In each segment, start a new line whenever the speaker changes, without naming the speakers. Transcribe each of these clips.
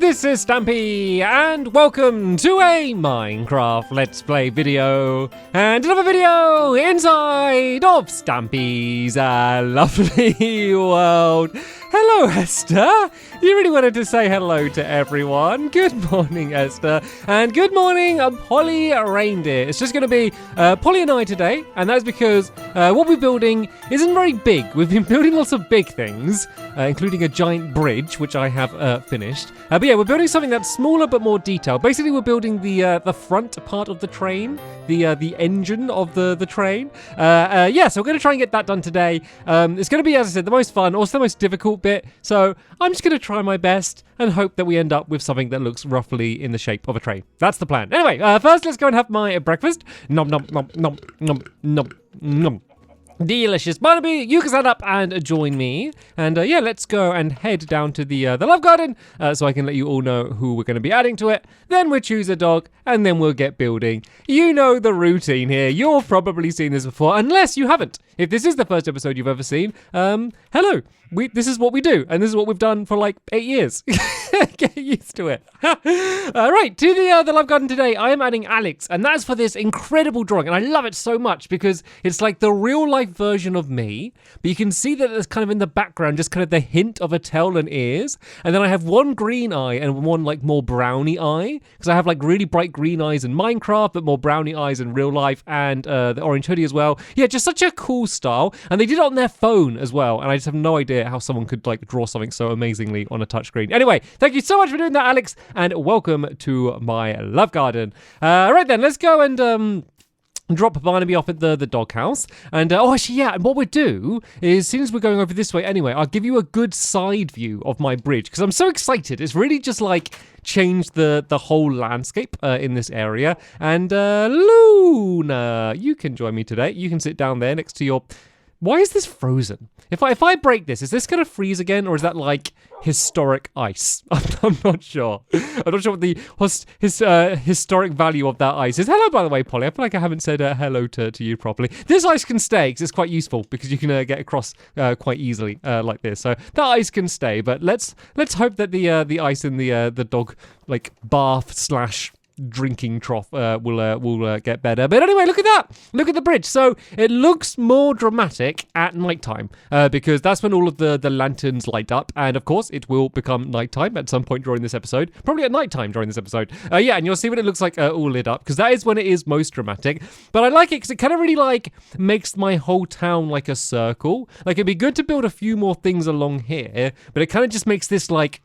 this is Stampy, and welcome to a Minecraft Let's Play video, and another video inside of Stampy's lovely world. Hello, Esther. You really wanted to say hello to everyone. Good morning, Esther, and good morning, Polly Reindeer. It's just going to be Polly and I today, and that's because what we're building isn't very big. We've been building lots of big things, including a giant bridge, which I have finished. But yeah, we're building something that's smaller but more detailed. Basically, we're building the front part of the train, the engine of the train. Yeah, so we're going to try and get that done today. It's going to be, as I said, the most fun, also the most difficult bit. So I'm just going to try my best and hope that we end up with something that looks roughly in the shape of a train. That's the plan. Anyway, first let's go and have my breakfast. Nom nom nom nom nom nom nom. Delicious. Barnaby, you can stand up and join me. And yeah, let's go and head down to the love garden so I can let you all know who we're going to be adding to it. Then we'll choose a dog and then we'll get building. You know the routine here. You've probably seen this before, unless you haven't. If this is the first episode you've ever seen, hello. This is what we do, and this is what we've done for like 8 years. Get used to it. Right, to the love garden today, I am adding Alex, and that's for this incredible drawing, and I love it so much because it's like the real life version of me, but you can see that there's kind of in the background just kind of the hint of a tail and ears, and then I have one green eye and one like more browny eye, because I have like really bright green eyes in Minecraft, but more browny eyes in real life, and the orange hoodie as well. Yeah, just such a cool style, and they did it on their phone as well, and I just have no idea how someone could like draw something so amazingly on a touchscreen. Anyway, thank you so much for doing that, Alex, and welcome to my love garden. Right then, let's go and drop Barnaby off at the doghouse. And actually, yeah, and what we'll do is, as soon as we're going over this way anyway, I'll give you a good side view of my bridge, because I'm so excited. It's really just like changed the whole landscape in this area. And Luna, you can join me today. You can sit down there next to your... Why is this frozen? If I break this, is this going to freeze again, or is that like historic ice? I'm not sure. I'm not sure what the historic value of that ice is. Hello, by the way, Polly. I feel like I haven't said hello to you properly. This ice can stay, because it's quite useful, because you can get across quite easily like this. So that ice can stay, but let's hope that the ice in the dog like bath / drinking trough will get better. But anyway, look at that. Look at the bridge. So it looks more dramatic at nighttime because that's when all of the lanterns light up, and of course it will become nighttime at some point during this episode, probably at nighttime during this episode. Yeah, and you'll see what it looks like all lit up, because that is when it is most dramatic. But I like it because it kind of really like makes my whole town like a circle. Like, it'd be good to build a few more things along here, but it kind of just makes this like,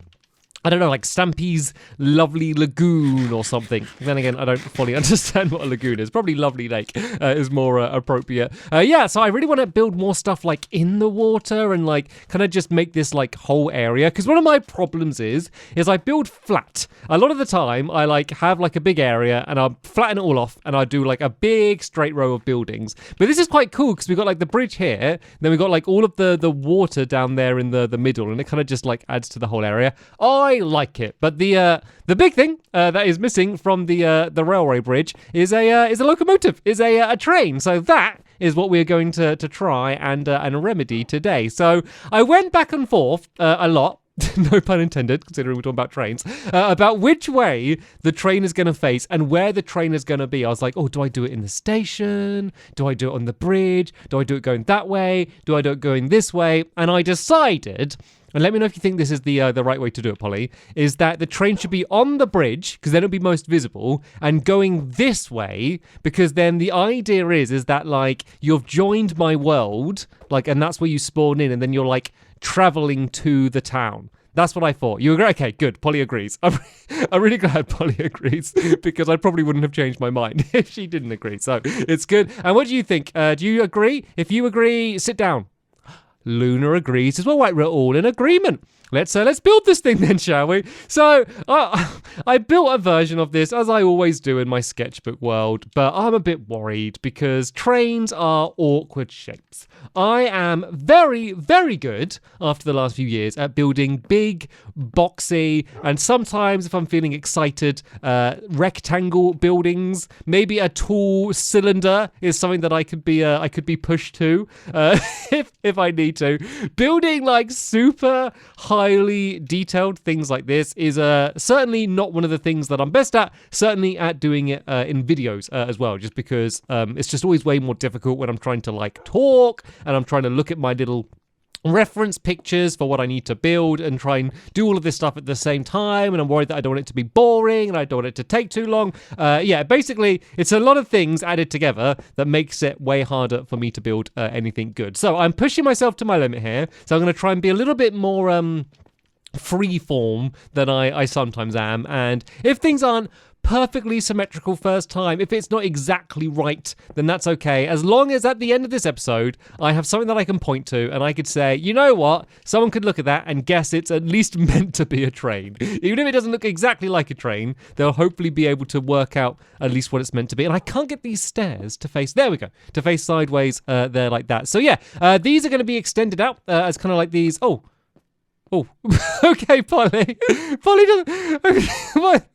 I don't know, like Stampy's lovely lagoon or something. Then again, I don't fully understand what a lagoon is. Probably lovely lake is more appropriate. Yeah, so I really want to build more stuff like in the water and like kind of just make this like whole area. Because one of my problems is I build flat. A lot of the time, I like have like a big area and I'll flatten it all off and I'll do like a big straight row of buildings. But this is quite cool because we've got like the bridge here, then we've got like all of the water down there in the middle, and it kind of just like adds to the whole area. I like it, but the big thing that is missing from the railway bridge is a locomotive, is a train. So that is what we're going to try and remedy today. So I went back and forth a lot. No pun intended, considering we're talking about trains, about which way the train is going to face and where the train is going to be. I was like, oh, do I do it in the station? Do I do it on the bridge? Do I do it going that way? Do I do it going this way? And I decided, and let me know if you think this is the right way to do it, Polly, is that the train should be on the bridge, because then it'll be most visible, and going this way, because then the idea is that like you've joined my world, like, and that's where you spawn in, and then you're like traveling to the town. That's what I thought. You agree? Okay, good. Polly agrees. I'm really glad Polly agrees, because I probably wouldn't have changed my mind if she didn't agree. So it's good. And what do you think? Do you agree? If you agree, sit down. Luna agrees as well. Right, we're all in agreement. Let's build this thing then, shall we? So I built a version of this, as I always do in my sketchbook world, but I'm a bit worried because trains are awkward shapes. I am very, very good, after the last few years, at building big, boxy, and sometimes, if I'm feeling excited, rectangle buildings. Maybe a tall cylinder is something that I could be pushed to if I need to. Building like super high highly detailed things like this is certainly not one of the things that I'm best at, certainly at doing it in videos as well, just because it's just always way more difficult when I'm trying to like talk and I'm trying to look at my little reference pictures for what I need to build and try and do all of this stuff at the same time, and I'm worried that I don't want it to be boring and I don't want it to take too long. Yeah, basically it's a lot of things added together that makes it way harder for me to build anything good. So I'm pushing myself to my limit here, so I'm going to try and be a little bit more free form than I sometimes am, and if things aren't perfectly symmetrical first time, if it's not exactly right, then that's okay, as long as at the end of this episode I have something that I can point to and I could say, you know what, someone could look at that and guess it's at least meant to be a train. Even if it doesn't look exactly like a train, they'll hopefully be able to work out at least what it's meant to be. And I can't get these stairs to face, there we go, to face sideways there like that. So yeah, these are going to be extended out as kind of like these. Oh, okay, Polly doesn't, okay,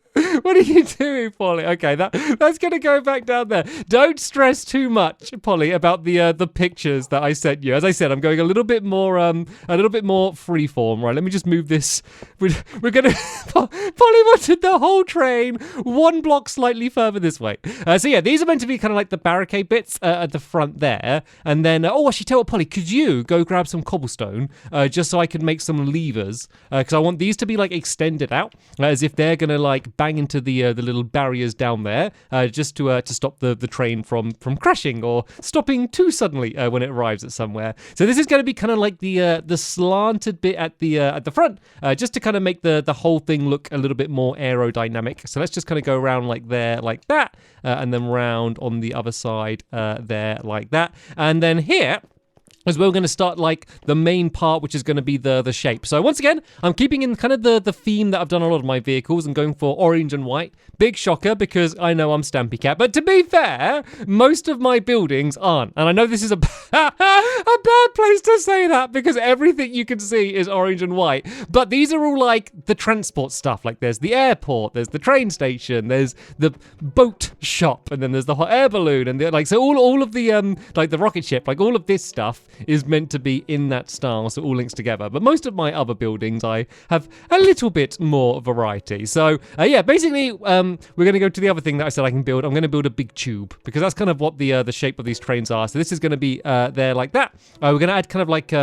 what are you doing, Polly? Okay, that's going to go back down there. Don't stress too much, Polly, about the pictures that I sent you. As I said, I'm going a little bit more freeform. Right, let me just move this. We're going to. Polly wanted the whole train 1 block slightly further this way. So yeah, these are meant to be kind of like the barricade bits at the front there, and then actually, tell what, Polly, could you go grab some cobblestone just so I can make some levers? Because I want these to be like extended out as if they're going to like bang into the little barriers down there, just to stop the train from crashing or stopping too suddenly when it arrives at somewhere. So this is going to be kind of like the slanted bit at the front, just to kind of make the whole thing look a little bit more aerodynamic. So let's just kind of go around like there, like that, and then round on the other side there, like that, and then here as we're going to start like the main part, which is going to be the shape. So once again, I'm keeping in kind of the theme that I've done on a lot of my vehicles and going for orange and white. Big shocker, because I know I'm Stampy Cat. But to be fair, most of my buildings aren't. And I know this is a bad place to say that, because everything you can see is orange and white. But these are all like the transport stuff. Like there's the airport, there's the train station, there's the boat shop, and then there's the hot air balloon, and like so all of the like the rocket ship, like all of this stuff is meant to be in that style, so it all links together. But most of my other buildings, I have a little bit more variety. So yeah, basically we're going to go to the other thing that I said I can build. I'm going to build a big tube, because that's kind of what the shape of these trains are. So this is going to be there like that. We're going to add kind of like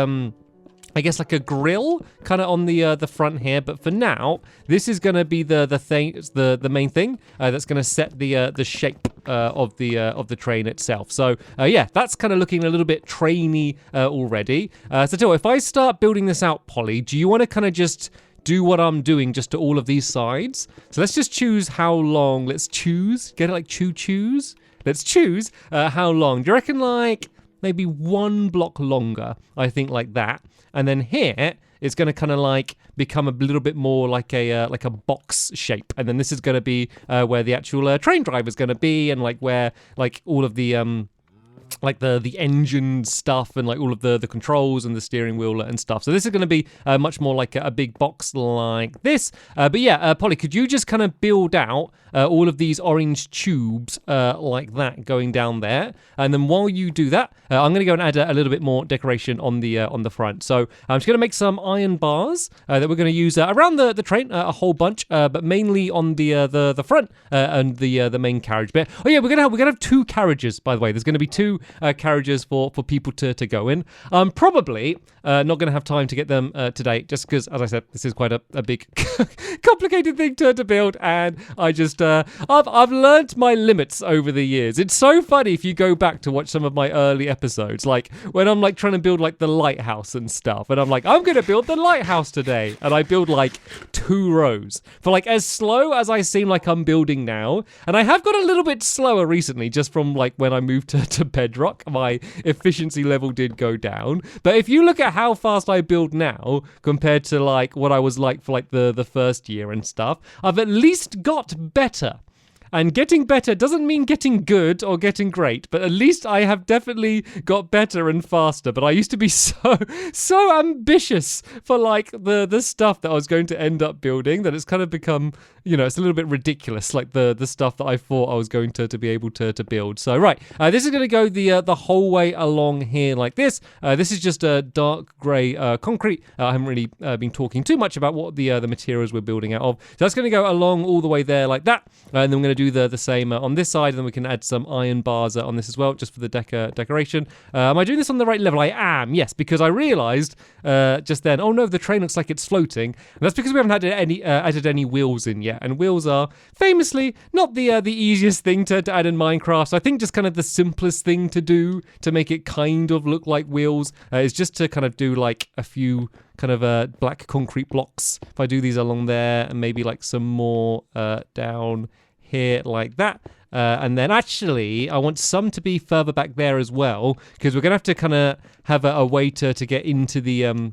I guess like a grill kind of on the front here, but for now this is going to be the main thing that's going to set the shape of the train itself. So yeah, that's kind of looking a little bit trainy already. So tell you what, if I start building this out, Polly, do you want to kind of just do what I'm doing just to all of these sides? So let's just choose how long. Let's choose, get it like choose. Let's choose how long. Do you reckon like maybe 1 block longer? I think like that. And then here, it's going to kind of like become a little bit more like a box shape. And then this is going to be where the actual train driver is going to be, and like where like all of the like the engine stuff and like all of the controls and the steering wheel and stuff. So this is going to be much more like a big box like this. But yeah, Polly, could you just kind of build out all of these orange tubes like that going down there? And then while you do that, I'm going to go and add a little bit more decoration on the front. So I'm just going to make some iron bars that we're going to use around the train, a whole bunch, but mainly on the front and the main carriage bit. Oh yeah, we're gonna have 2 carriages, by the way. There's going to be 2 carriages for people to go in. I'm probably not going to have time to get them today, just because, as I said, this is quite a big complicated thing to build, and I just I've learnt my limits over the years. It's so funny if you go back to watch some of my early episodes, like when I'm like trying to build like the lighthouse and stuff, and I'm like, I'm going to build the lighthouse today, and I build like 2 rows for like as slow as I seem like I'm building now. And I have got a little bit slower recently, just from like when I moved to Bedrock, my efficiency level did go down. But if you look at how fast I build now compared to like what I was like for like the first year and stuff, I've at least got better And getting better doesn't mean getting good or getting great, but at least I have definitely got better and faster. But I used to be so ambitious for like the stuff that I was going to end up building that it's kind of become, it's a little bit ridiculous, like the stuff that I thought I was going to be able to build. So right, this is going to go the whole way along here like this. This is just a dark grey concrete. I haven't really been talking too much about what the materials we're building out of. So that's going to go along all the way there like that. And then we're going to do the same on this side, and then we can add some iron bars on this as well, just for the decoration. Am I doing this on the right level? I am, yes, because I realised just then, oh no, the train looks like it's floating. And that's because we haven't added any wheels in yet, and wheels are famously not the easiest thing to add in Minecraft. So I think just kind of the simplest thing to do to make it kind of look like wheels is just to kind of do like a few kind of black concrete blocks. If I do these along there, and maybe like some more down here like that. And then actually, I want some to be further back there as well, because we're going to have to kind of have a way to get into the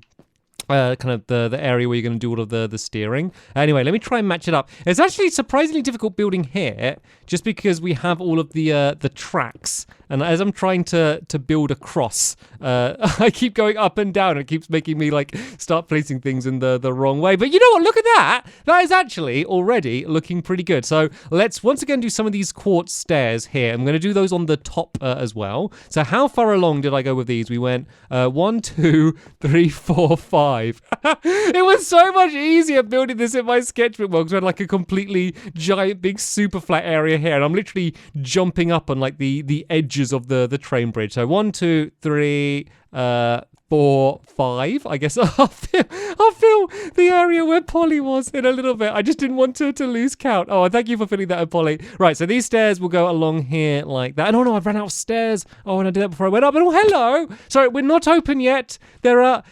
kind of the area where you're going to do all of the steering. Anyway, let me try and match it up. It's actually surprisingly difficult building here, just because we have all of the tracks. And as I'm trying to build across, I keep going up and down. It keeps making me like start placing things in the wrong way. But you know what? Look at that. That is actually already looking pretty good. So let's once again do some of these quartz stairs here. I'm going to do those on the top as well. So how far along did I go with these? We went 1, 2, 3, 4, 5. It was so much easier building this in my sketchbook because we had like a completely giant, big, super flat area here. And I'm literally jumping up on like the edges of the train bridge. So 1, 2, 3, 4, 5. I guess I'll fill the area where Polly was in a little bit. I just didn't want to lose count. Oh, thank you for filling that in, Polly. Right, so these stairs will go along here like that. And oh no, I've run out of stairs. Oh, and I did that before I went up. And oh, hello. Sorry, we're not open yet. There are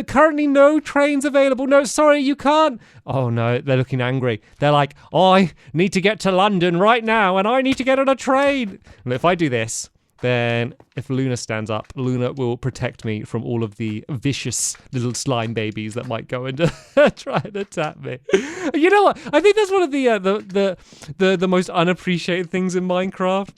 currently no trains available. No, sorry, you can't. Oh no, they're looking angry. They're like, I need to get to London right now, and I need to get on a train. And if I do this, then if Luna stands up, Luna will protect me from all of the vicious little slime babies that might go and try and attack me. You know what? I think that's one of the most unappreciated things in Minecraft.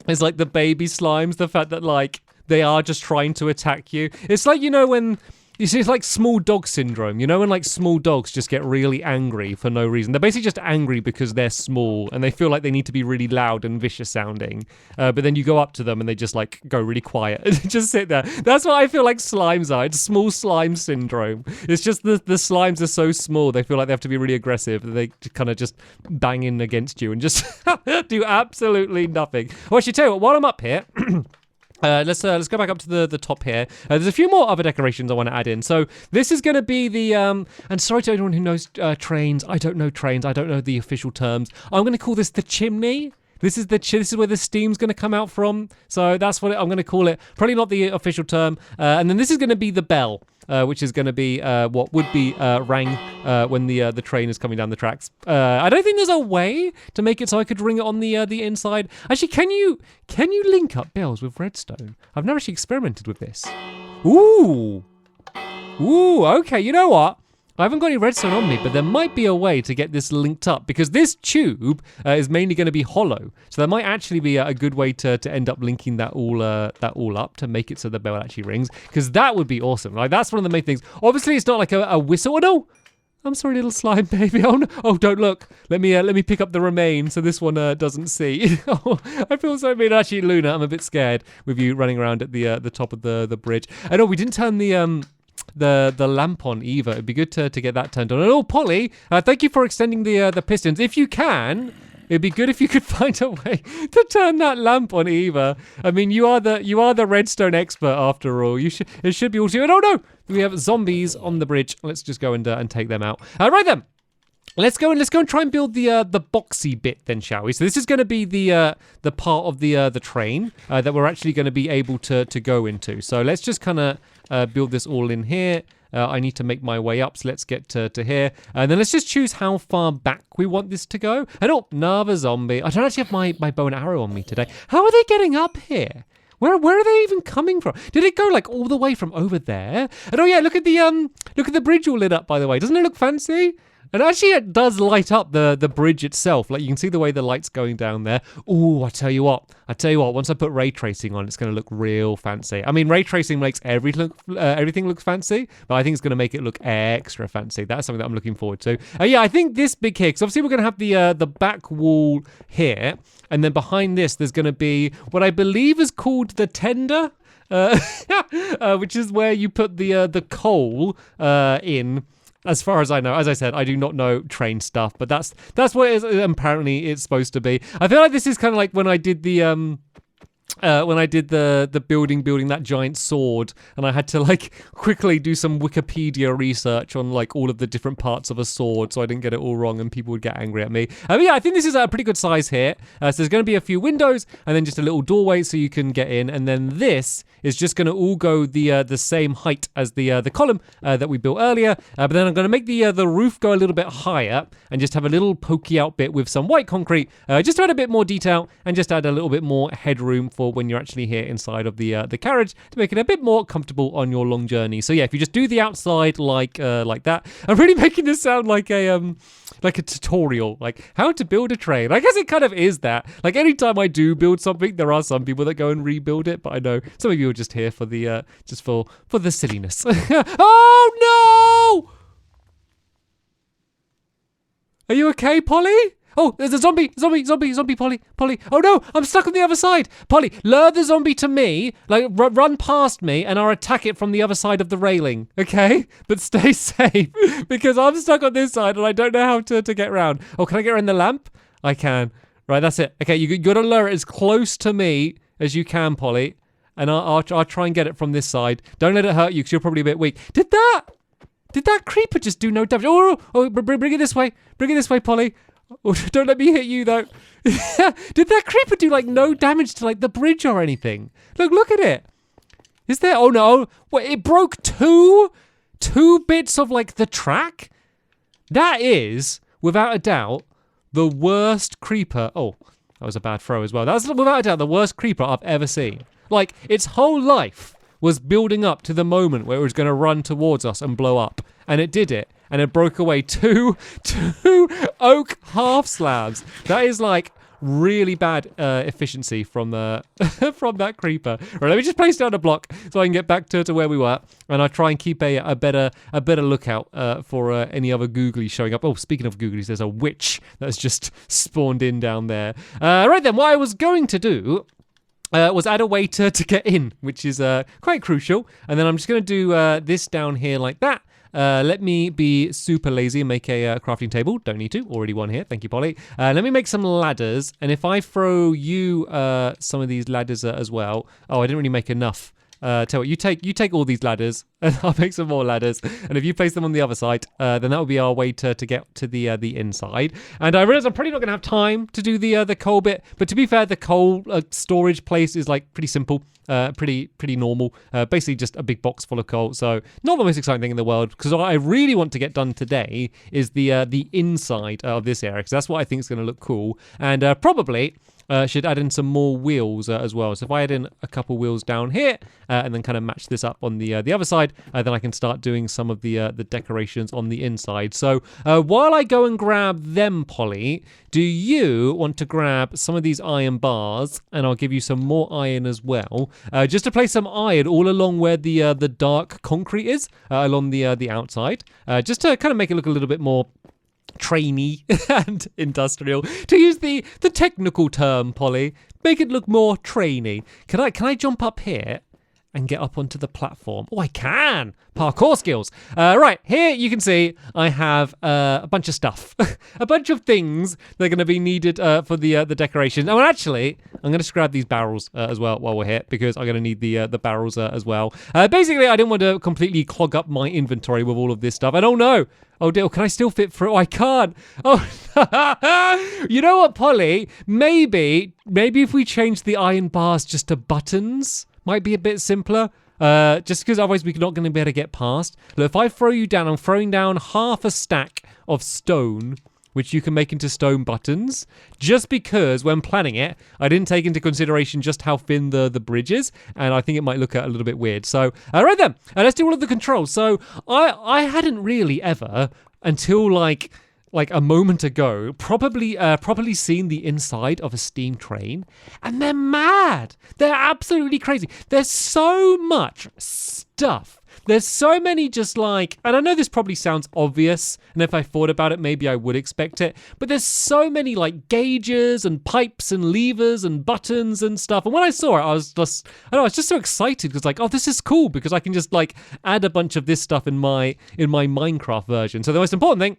Is like the baby slimes, the fact that like they are just trying to attack you. It's like, when you see, it's like small dog syndrome, when like small dogs just get really angry for no reason. They're basically just angry because they're small and they feel like they need to be really loud and vicious sounding. But then you go up to them and they just like go really quiet and just sit there. That's what I feel like slimes are. It's small slime syndrome. It's just the slimes are so small. They feel like they have to be really aggressive. They kind of just bang in against you and just do absolutely nothing. Well, I should tell you what, while I'm up here, let's go back up to the top here. There's a few more other decorations I want to add in. So this is going to be the and sorry to anyone who knows trains. I don't know trains. I don't know the official terms. I'm going to call this the chimney. This is where the steam's going to come out from. So that's what I'm going to call it. Probably not the official term. And then this is going to be the bell, which is going to be what would be rang when the train is coming down the tracks. I don't think there's a way to make it so I could ring it on the inside. Actually, can you link up bells with redstone? I've never actually experimented with this. Ooh, okay. You know what? I haven't got any redstone on me, but there might be a way to get this linked up because this tube is mainly going to be hollow. So there might actually be a good way to end up linking that all up to make it so the bell actually rings, because that would be awesome. Like that's one of the main things. Obviously, it's not like a whistle. Oh no! I'm sorry, little slime baby. Oh no! Oh, don't look. Let me pick up the remain so this one doesn't see. Oh, I feel so mean. Actually, Luna, I'm a bit scared with you running around at the top of the bridge. I know we didn't turn the lamp on either. It'd be good to get that turned on. And oh, Polly, thank you for extending the pistons. If you can, it'd be good if you could find a way to turn that lamp on either. I mean, you are the redstone expert after all. It should be all to you. And oh no, we have zombies on the bridge. Let's just go and take them out. Right then. Let's go and try and build the boxy bit then, shall we? So this is going to be the part of the train that we're actually going to be able to go into. So let's just kind of build this all in here. I need to make my way up, so let's get to here. And then let's just choose how far back we want this to go. And oh, another zombie. I don't actually have my bow and arrow on me today. How are they getting up here? Where are they even coming from? Did it go like all the way from over there? And oh yeah, look at the bridge all lit up, by the way. Doesn't it look fancy? And actually, it does light up the bridge itself. Like, you can see the way the light's going down there. Ooh, I tell you what. Once I put ray tracing on, it's going to look real fancy. I mean, ray tracing makes everything look fancy, but I think it's going to make it look extra fancy. That's something that I'm looking forward to. Yeah, I think this big here, because obviously we're going to have the back wall here, and then behind this, there's going to be what I believe is called the tender, which is where you put the coal in. As far as I know, as I said, I do not know train stuff, but that's what it is, apparently it's supposed to be. I feel like this is kind of like when I did the building that giant sword, and I had to like quickly do some Wikipedia research on like all of the different parts of a sword, so I didn't get it all wrong and people would get angry at me. But yeah, I think this is a pretty good size here. So there's going to be a few windows and then just a little doorway so you can get in, and then this is just going to all go the same height as the column that we built earlier. But then I'm going to make the roof go a little bit higher and just have a little pokey out bit with some white concrete, just to add a bit more detail and just add a little bit more headroom for when you're actually here inside of the carriage, to make it a bit more comfortable on your long journey. So yeah, if you just do the outside like that, I'm really making this sound like a tutorial, like how to build a train. I guess it kind of is that. Like anytime I do build something, there are some people that go and rebuild it, but I know some of you are just here for the just for the silliness. Oh no! Are you okay, Polly? Oh, there's a zombie, Polly. Oh no, I'm stuck on the other side. Polly, lure the zombie to me, like run past me, and I'll attack it from the other side of the railing, okay? But stay safe, because I'm stuck on this side and I don't know how to get around. Oh, can I get around the lamp? I can. Right, that's it. Okay, you got to lure it as close to me as you can, Polly, and I'll try and get it from this side. Don't let it hurt you, because you're probably a bit weak. Did that creeper just do no damage? Oh, bring it this way. Bring it this way, Polly. Oh, don't let me hit you, though. Did that creeper do, like, no damage to, like, the bridge or anything? Look at it. Is there... Oh, no. What, it broke two bits of, like, the track? That is, without a doubt, the worst creeper... Oh, that was a bad throw as well. That's, without a doubt, the worst creeper I've ever seen. Like, its whole life was building up to the moment where it was going to run towards us and blow up. And it did it. And it broke away two oak half slabs. That is like really bad efficiency from from that creeper. Right, let me just place down a block so I can get back to where we were, and I'll try and keep a better lookout for any other googlies showing up. Oh, speaking of googlies, there's a witch that's just spawned in down there. Right then, what I was going to do was add a way to get in, which is quite crucial. And then I'm just going to do this down here like that. Let me be super lazy and make a crafting table. Don't need to. Already one here. Thank you, Polly. Let me make some ladders. And if I throw you some of these ladders as well. Oh, I didn't really make enough. Tell what, you take all these ladders, and I'll make some more ladders. And if you place them on the other side, then that will be our way to get to the inside. And I realize I'm probably not going to have time to do the coal bit, but to be fair, the coal storage place is like pretty simple, pretty normal. Basically just a big box full of coal. So not the most exciting thing in the world, because what I really want to get done today is the inside of this area, because that's what I think is going to look cool. And probably should add in some more wheels as well. So if I add in a couple wheels down here and then kind of match this up on the other side, then I can start doing some of the decorations on the inside. So while I go and grab them, Polly, do you want to grab some of these iron bars? And I'll give you some more iron as well, just to place some iron all along where the dark concrete is, along the outside, just to kind of make it look a little bit more trainy and industrial, to use the technical term, Polly. Make it look more trainy. Can I jump up here and get up onto the platform? Oh, I can! Parkour skills. Right, here you can see I have a bunch of stuff. A bunch of things that are going to be needed for the decoration. Oh, and actually, I'm going to grab these barrels as well while we're here, because I'm going to need the barrels as well. Basically, I didn't want to completely clog up my inventory with all of this stuff. I don't know. Oh dear, can I still fit through? Oh, I can't. Oh, you know what, Polly? Maybe if we change the iron bars just to buttons, might be a bit simpler. Just because otherwise we're not going to be able to get past. Look, if I throw you down, I'm throwing down half a stack of stone, which you can make into stone buttons, just because when planning it, I didn't take into consideration just how thin the bridge is, and I think it might look a little bit weird. So, right then, let's do all of the controls. So, I hadn't really ever until like a moment ago, probably seen the inside of a steam train, and they're mad. They're absolutely crazy. There's so much stuff. There's so many just like, and I know this probably sounds obvious, and if I thought about it, maybe I would expect it, but there's so many like gauges and pipes and levers and buttons and stuff. And when I saw it, I was just so excited because like, oh, this is cool because I can just like add a bunch of this stuff in my Minecraft version. So the most important thing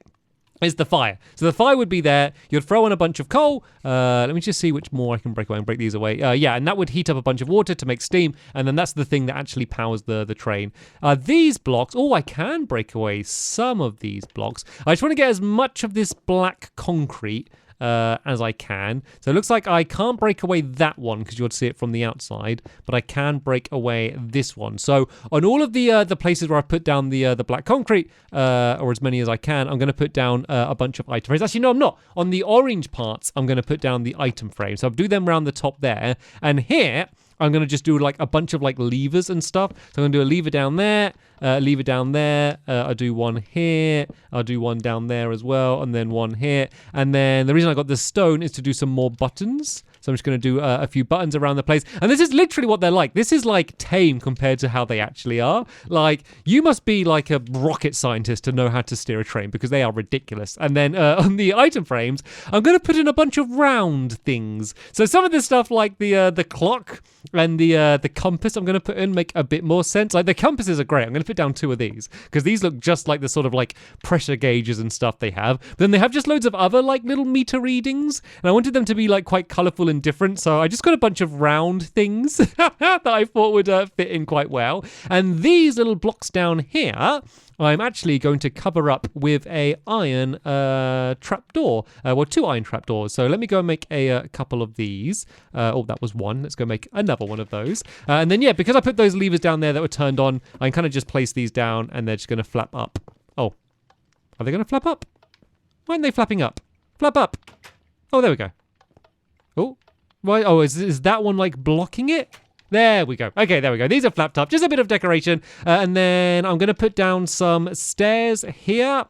is the fire. So the fire would be there. You'd throw in a bunch of coal. Let me just see which more I can break away and break these away. And that would heat up a bunch of water to make steam, and then that's the thing that actually powers the train. These blocks, I can break away some of these blocks. I just want to get as much of this black concrete as I can. So it looks like I can't break away that one because you'll see it from the outside, but I can break away this one. So on all of the places where I put down the black concrete, or as many as I can, I'm going to put down a bunch of item frames. Actually, no, I'm not. On the orange parts, I'm going to put down the item frames. So I'll do them around the top there. And here, I'm going to just do like a bunch of like levers and stuff. So I'm going to do a lever down there, lever down there. I'll do one here. I'll do one down there as well. And then one here. And then the reason I got the stone is to do some more buttons. So I'm just going to do a few buttons around the place. And this is literally what they're like. This is like tame compared to how they actually are. Like, you must be like a rocket scientist to know how to steer a train because they are ridiculous. And then on the item frames, I'm going to put in a bunch of round things. So some of this stuff like the clock and the compass I'm going to put in make a bit more sense. Like the compasses are great. I'm going to put down 2 of these because these look just like the sort of like pressure gauges and stuff they have. But then they have just loads of other like little meter readings, and I wanted them to be like quite colorful and different. So I just got a bunch of round things that I thought would fit in quite well. And these little blocks down here, I'm actually going to cover up with a iron trapdoor. 2 iron trapdoors. So let me go and make a couple of these. That was one. Let's go make another one of those. And then, because I put those levers down there that were turned on, I can kind of just place these down and they're just going to flap up. Oh, are they going to flap up? Why aren't they flapping up? Flap up. Oh, there we go. Oh, right. Oh, is that one like blocking it? There we go. Okay, there we go. These are flapped up. Just a bit of decoration. And then I'm going to put down some stairs here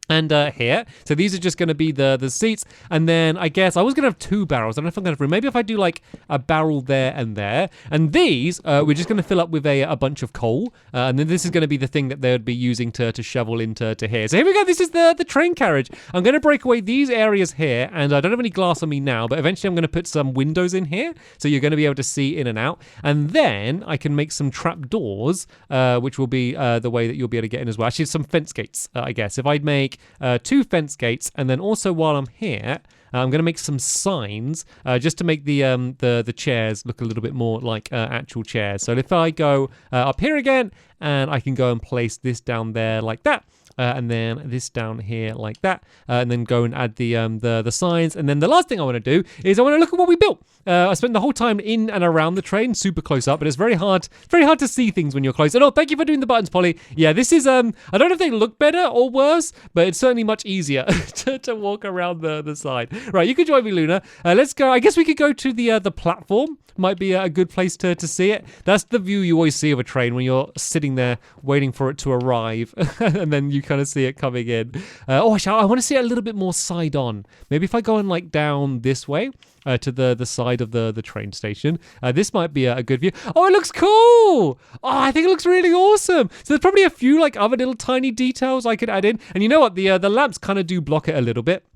and here. So these are just going to be the seats. And then I guess I was going to have 2 barrels. I don't know if I'm going to have room. Maybe if I do like a barrel there and there. And these, we're just going to fill up with a bunch of coal. And then this is going to be the thing that they would be using to shovel into here. So here we go. This is the train carriage. I'm going to break away these areas here. And I don't have any glass on me now, but eventually I'm going to put some windows in here. So you're going to be able to see in and out. And then I can make some trap doors, which will be the way that you'll be able to get in as well. Actually, some fence gates, I guess. If I'd make 2 fence gates, and then also while I'm here, I'm going to make some signs just to make the chairs look a little bit more like actual chairs. So if I go up here again, and I can go and place this down there like that. And then this down here like that, and then go and add the signs. And then the last thing I want to do is I want to look at what we built. I spent the whole time in and around the train, super close up, but it's very hard to see things when you're close. And thank you for doing the buttons, Polly. Yeah, this is I don't know if they look better or worse, but it's certainly much easier to walk around the side. Right, you can join me, Luna. Let's go. I guess we could go to the platform. Might be a good place to see it. That's the view you always see of a train when you're sitting there waiting for it to arrive, and then you kind of see it coming in. I want to see it a little bit more side on. Maybe if I go and like down this way to the side of the train station, this might be a good view. Oh, it looks cool. I think it looks really awesome. So there's probably a few like other little tiny details I could add in. And you know what? The lamps kind of do block it a little bit.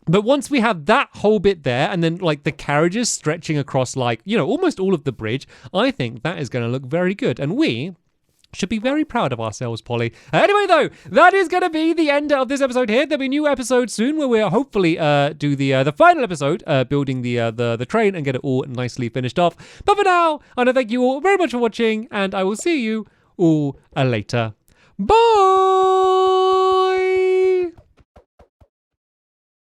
But once we have that whole bit there, and then like the carriages stretching across like, almost all of the bridge, I think that is going to look very good. And we should be very proud of ourselves, Polly. Anyway, though, that is going to be the end of this episode here. There'll be a new episode soon where we'll hopefully do the final episode, building the train and get it all nicely finished off. But for now, I want to thank you all very much for watching, and I will see you all later. Bye!